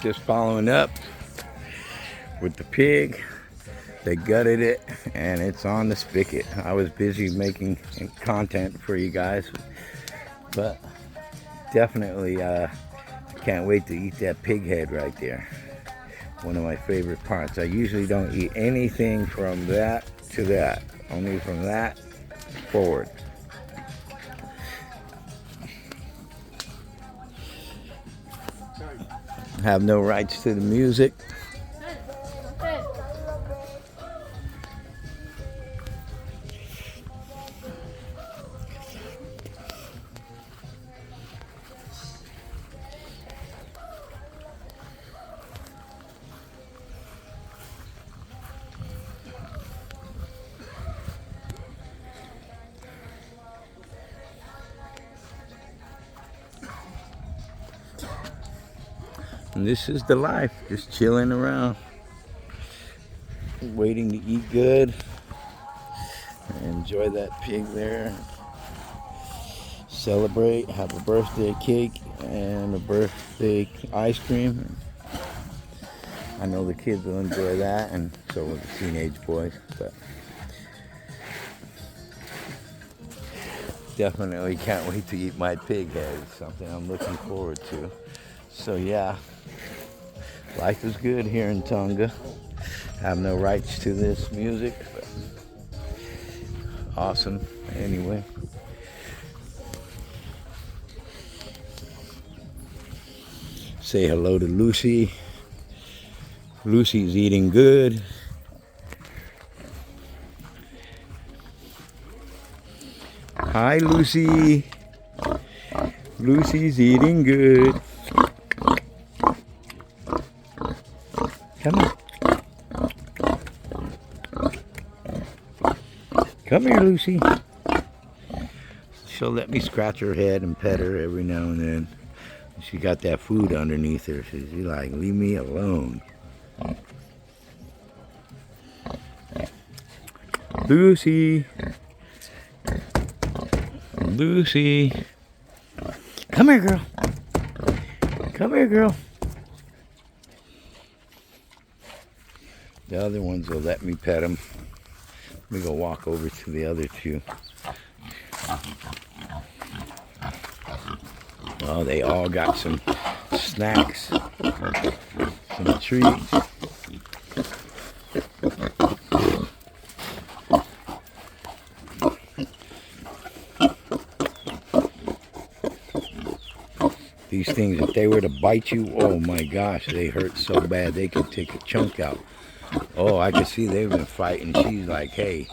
Just following up with the pig. They gutted it and it's on the spigot. I was busy making content for you guys, but definitely can't wait to eat that pig head right there. One of my favorite parts. I usually don't eat anything from that to that, only from that forward. Have no rights to the music. And this is the life, just chilling around, waiting to eat good. Enjoy that pig there. Celebrate, have a birthday cake and a birthday ice cream. I know the kids will enjoy that, and so will the teenage boys. But definitely can't wait to eat my pig head. It's something I'm looking forward to. So yeah, life is good here in Tonga. Have no rights to this music, but awesome anyway. Say hello to Lucy. Lucy's eating good. Hi, Lucy. Lucy's eating good. Come here. Come here, Lucy. She'll let me scratch her head and pet her every now and then. She got that food underneath her. She's like, leave me alone. Lucy. Lucy. Come here, girl. Come here, girl. The other ones will let me pet them. Let me go walk over to the other two. Oh, they all got some snacks, some treats. These things, if they were to bite you, oh my gosh, they hurt so bad they could take a chunk out. Oh, I can see they've been fighting. She's like, hey,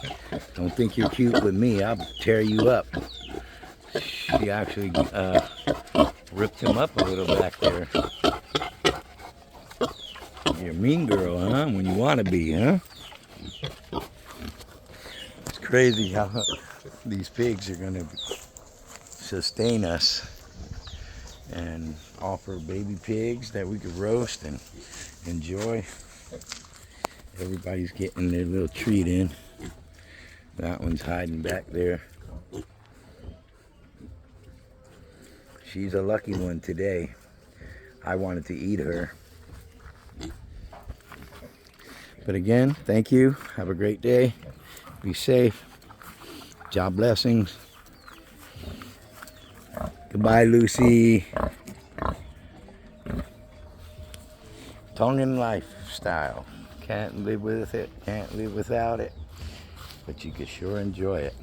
don't think you're cute with me. I'll tear you up. She actually ripped him up a little back there. You're a mean girl, huh? When you want to be, huh? It's crazy how these pigs are going to sustain us and offer baby pigs that we could roast and enjoy. Everybody's getting their little treat in. That one's hiding back there. She's a lucky one today. I wanted to eat her. But again, thank you. Have a great day. Be safe. Job blessings. Goodbye, Lucy. Tongan lifestyle. Can't live with it, can't live without it. But you can sure enjoy it.